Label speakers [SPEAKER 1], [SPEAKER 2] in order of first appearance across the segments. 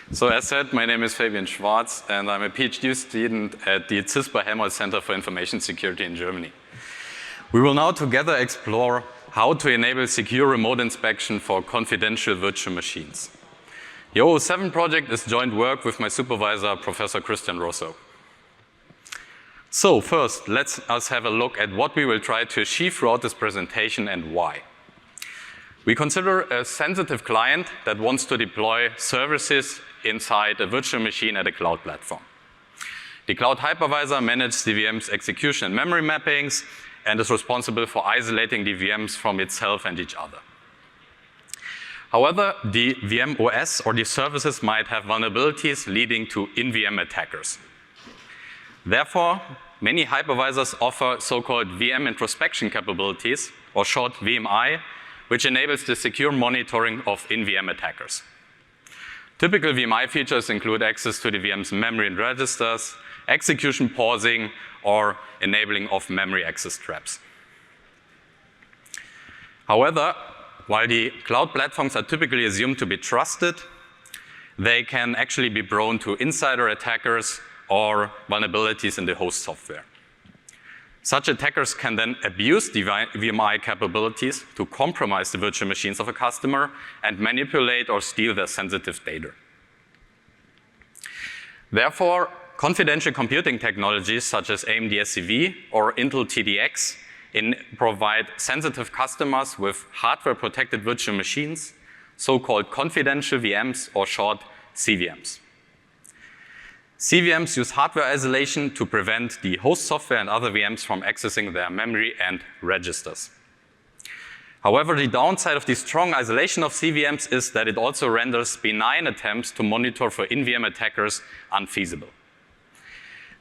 [SPEAKER 1] So as said, my name is Fabian Schwarz, and I'm a PhD student at the CISPA Helmholtz Center for Information Security in Germany. We will now together explore how to enable secure remote inspection for confidential virtual machines. The 00SEVen project is joint work with my supervisor, Professor Christian Rossow. So first, let us have a look at what we will try to achieve throughout this presentation and why. We consider a sensitive client that wants to deploy services inside a virtual machine at a cloud platform. The cloud hypervisor manages the VM's execution and memory mappings and is responsible for isolating the VMs from itself and each other. However, the VM OS or the services might have vulnerabilities leading to in-VM attackers. Therefore, many hypervisors offer so-called VM introspection capabilities, or short VMI, which enables the secure monitoring of in-VM attackers. Typical VMI features include access to the VM's memory and registers, execution pausing, or enabling of memory access traps. However, while the cloud platforms are typically assumed to be trusted, they can actually be prone to insider attackers or vulnerabilities in the host software. Such attackers can then abuse the VMI capabilities to compromise the virtual machines of a customer and manipulate or steal their sensitive data. Therefore, confidential computing technologies such as AMD SEV or Intel TDX provide sensitive customers with hardware-protected virtual machines, so-called confidential VMs or short CVMs. CVMs use hardware isolation to prevent the host software and other VMs from accessing their memory and registers. However, the downside of the strong isolation of CVMs is that it also renders benign attempts to monitor for in-VM attackers unfeasible.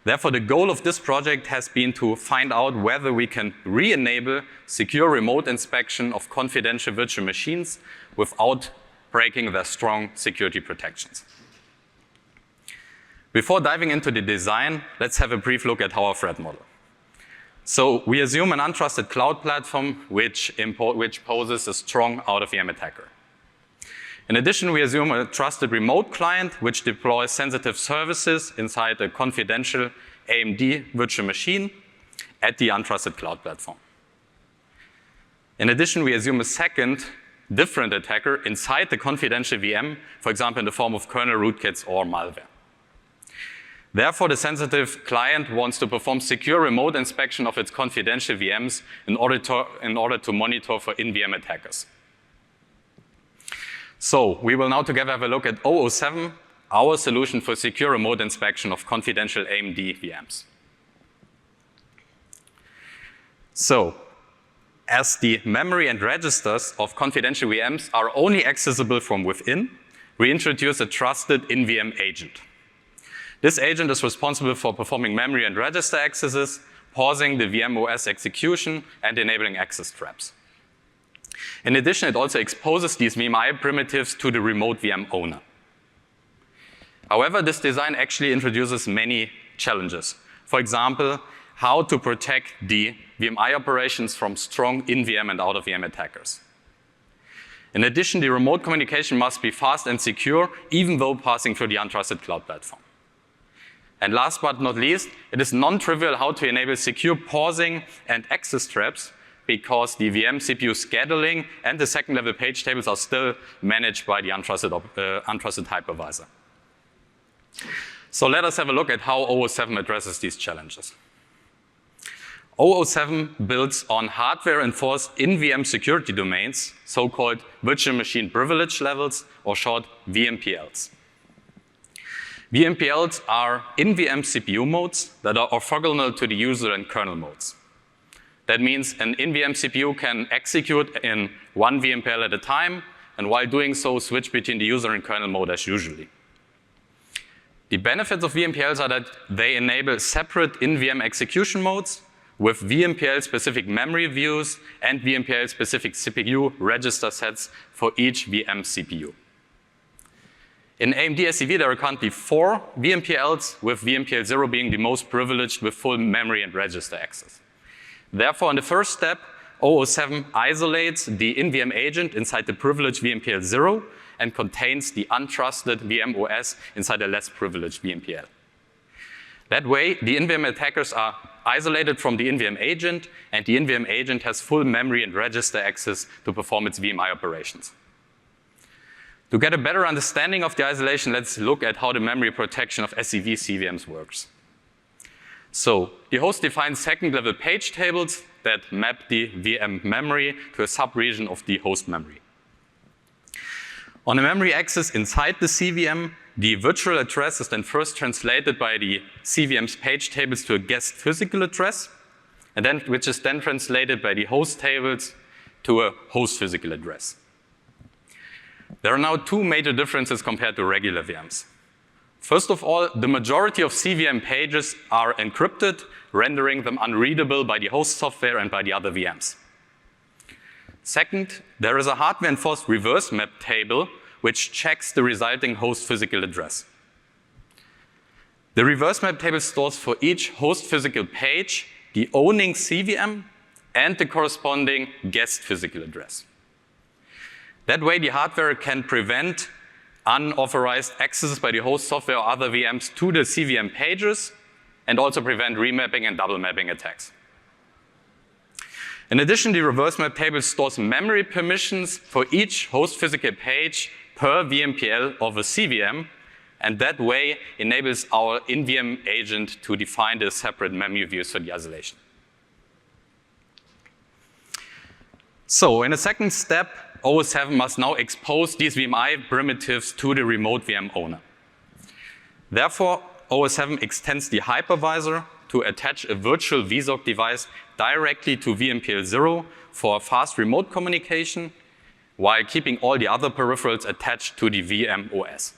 [SPEAKER 1] Therefore, the goal of this project has been to find out whether we can re-enable secure remote inspection of confidential virtual machines without breaking their strong security protections. Before diving into the design, let's have a brief look at our threat model. So we assume an untrusted cloud platform which poses a strong out-of-VM attacker. In addition, we assume a trusted remote client which deploys sensitive services inside a confidential AMD virtual machine at the untrusted cloud platform. In addition, we assume a second, different attacker inside the confidential VM, for example, in the form of kernel rootkits or malware. Therefore, the sensitive client wants to perform secure remote inspection of its confidential VMs in order to monitor for in-VM attackers. So we will now together have a look at 00SEVen, our solution for secure remote inspection of confidential AMD VMs. So, as the memory and registers of confidential VMs are only accessible from within, we introduce a trusted in-VM agent. This agent is responsible for performing memory and register accesses, pausing the VM OS execution, and enabling access traps. In addition, it also exposes these VMI primitives to the remote VM owner. However, this design actually introduces many challenges. For example, how to protect the VMI operations from strong in-VM and out-of-VM attackers. In addition, the remote communication must be fast and secure, even though passing through the untrusted cloud platform. And last but not least, it is non-trivial how to enable secure pausing and access traps because the VM CPU scheduling and the second-level page tables are still managed by the untrusted hypervisor. So let us have a look at how 00SEVen addresses these challenges. 00SEVen builds on hardware-enforced in-VM security domains, so-called virtual machine privilege levels, or short VMPLs. VMPLs are in-VM CPU modes that are orthogonal to the user and kernel modes. That means an in-VM CPU can execute in one VMPL at a time, and while doing so, switch between the user and kernel mode as usually. The benefits of VMPLs are that they enable separate in-VM execution modes with VMPL-specific memory views and VMPL-specific CPU register sets for each VM CPU. In AMD SEV, there are currently 4 VMPLs, with VMPL 0 being the most privileged with full memory and register access. Therefore, in the first step, 00SEVen isolates the in-VM agent inside the privileged VMPL 0 and contains the untrusted VMOS inside a less privileged VMPL. That way, the in-VM attackers are isolated from the in-VM agent, and the in-VM agent has full memory and register access to perform its VMI operations. To get a better understanding of the isolation, let's look at how the memory protection of SEV-SNPs works. So the host defines second-level page tables that map the VM memory to a subregion of the host memory. On a memory access inside the CVM, the virtual address is then first translated by the CVM's page tables to a guest physical address, and then which is then translated by the host tables to a host physical address. There are now two major differences compared to regular VMs. First of all, the majority of CVM pages are encrypted, rendering them unreadable by the host software and by the other VMs. Second, there is a hardware-enforced reverse map table which checks the resulting host physical address. The reverse map table stores for each host physical page the owning CVM and the corresponding guest physical address. That way, the hardware can prevent unauthorized access by the host software or other VMs to the CVM pages, and also prevent remapping and double mapping attacks. In addition, the reverse map table stores memory permissions for each host physical page per VMPL of a CVM, and that way enables our in-VM agent to define the separate memory views for the isolation. So in a second step, 00SEVen must now expose these VMI primitives to the remote VM owner. Therefore, 00SEVen extends the hypervisor to attach a virtual VSOC device directly to VMPL-0 for fast remote communication, while keeping all the other peripherals attached to the VMOS.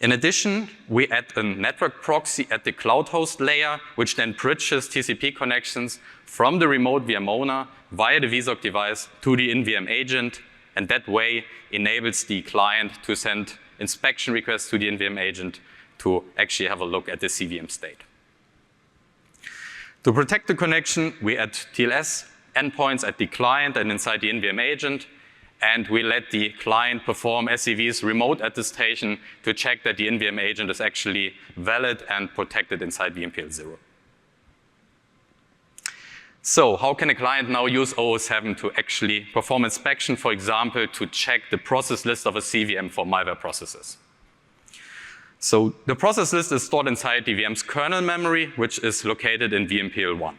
[SPEAKER 1] In addition, we add a network proxy at the cloud host layer, which then bridges TCP connections from the remote VM owner via the VSOC device to the in-VM agent, and that way enables the client to send inspection requests to the in-VM agent to actually have a look at the CVM state. To protect the connection, we add TLS endpoints at the client and inside the in-VM agent, and we let the client perform SEV's remote attestation to check that the in-VM agent is actually valid and protected inside VMPL-0. So how can a client now use 00SEVen to actually perform inspection, for example, to check the process list of a CVM for malware processes? So the process list is stored inside the VM's kernel memory, which is located in VMPL-1.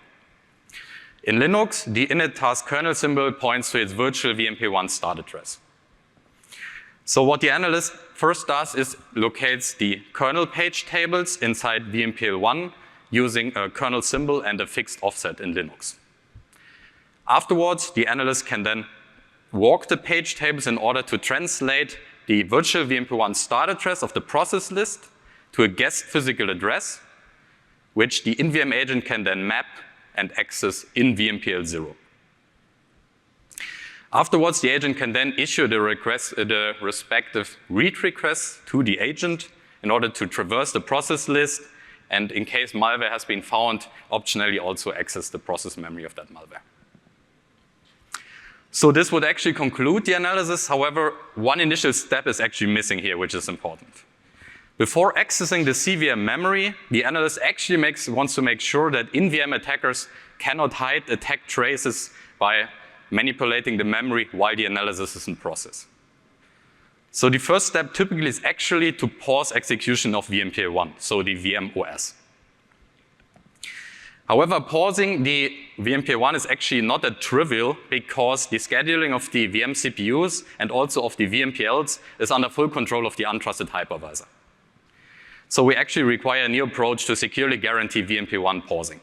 [SPEAKER 1] In Linux, the init task kernel symbol points to its virtual VMPL-1 start address. So what the analyst first does is locates the kernel page tables inside VMPL-1 using a kernel symbol and a fixed offset in Linux. Afterwards, the analyst can then walk the page tables in order to translate the virtual VMPL-1 start address of the process list to a guest physical address, which the in-VM agent can then map and access in VMPL-0. Afterwards, the agent can then issue the respective read requests to the agent in order to traverse the process list, and in case malware has been found, optionally also access the process memory of that malware. So this would actually conclude the analysis. However, one initial step is actually missing here, which is important. Before accessing the CVM memory, the analyst actually wants to make sure that in-VM attackers cannot hide attack traces by manipulating the memory while the analysis is in process. So the first step typically is actually to pause execution of VMPL-1, so the VMOS. However, pausing the VMPL-1 is actually not that trivial because the scheduling of the VM CPUs and also of the VMPLs is under full control of the untrusted hypervisor. So we actually require a new approach to securely guarantee VMPL-1 pausing.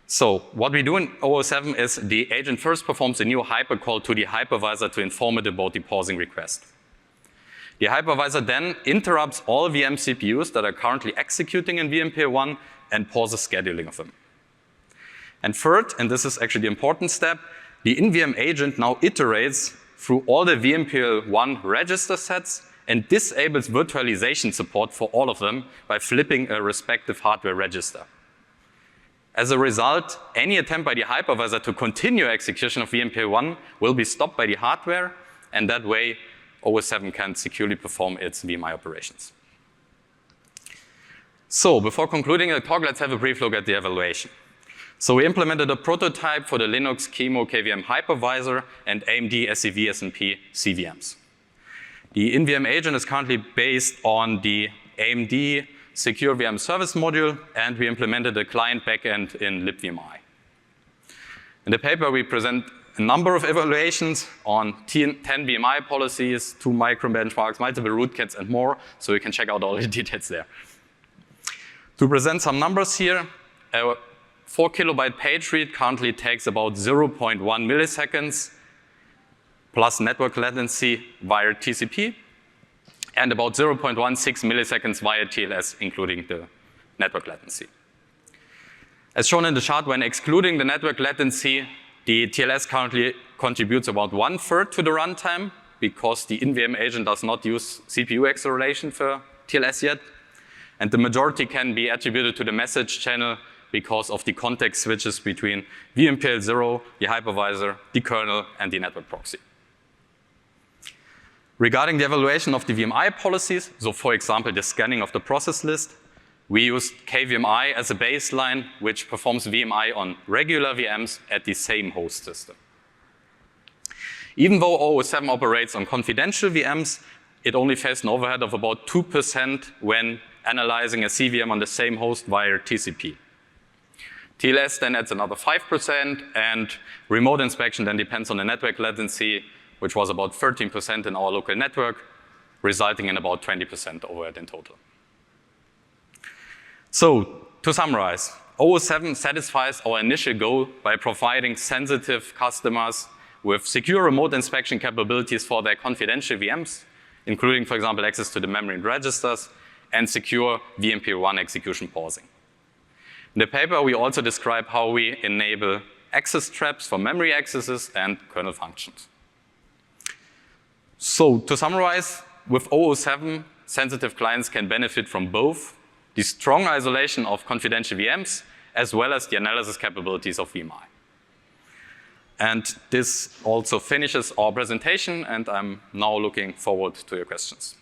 [SPEAKER 1] So what we do in 00SEVen is the agent first performs a new hypercall to the hypervisor to inform it about the pausing request. The hypervisor then interrupts all VM CPUs that are currently executing in VMPL-1 and pauses scheduling of them. And third, and this is actually the important step, the in-VM agent now iterates through all the VMPL-1 register sets and disables virtualization support for all of them by flipping a respective hardware register. As a result, any attempt by the hypervisor to continue execution of VMPL-1 will be stopped by the hardware, and that way 00SEVen can securely perform its VMI operations. So before concluding the talk, let's have a brief look at the evaluation. So we implemented a prototype for the Linux QEMU KVM hypervisor and AMD SEV-SNP CVMs. The in-VM agent is currently based on the AMD Secure VM Service module, and we implemented a client backend in libVMI. In the paper, we present a number of evaluations on 10 VMI policies, 2 micro benchmarks, multiple rootkits, and more, so you can check out all the details there. To present some numbers here, a 4 kilobyte page read currently takes about 0.1 milliseconds plus network latency via TCP, and about 0.16 milliseconds via TLS, including the network latency. As shown in the chart, when excluding the network latency, the TLS currently contributes about 1/3 to the runtime because the in-VM agent does not use CPU acceleration for TLS yet. And the majority can be attributed to the message channel because of the context switches between VMPL-0, the hypervisor, the kernel, and the network proxy. Regarding the evaluation of the VMI policies, so for example, the scanning of the process list, we used KVMI as a baseline, which performs VMI on regular VMs at the same host system. Even though 00SEVen operates on confidential VMs, it only faces an overhead of about 2% when analyzing a CVM on the same host via TCP. TLS then adds another 5%, and remote inspection then depends on the network latency, which was about 13% in our local network, resulting in about 20% overhead in total. So, to summarize, 00SEVen satisfies our initial goal by providing sensitive customers with secure remote inspection capabilities for their confidential VMs, including, for example, access to the memory and registers, and secure VMPL-1 execution pausing. In the paper, we also describe how we enable access traps for memory accesses and kernel functions. So, to summarize, with 00SEVen, sensitive clients can benefit from both the strong isolation of confidential VMs as well as the analysis capabilities of VMI. And this also finishes our presentation, and I'm now looking forward to your questions.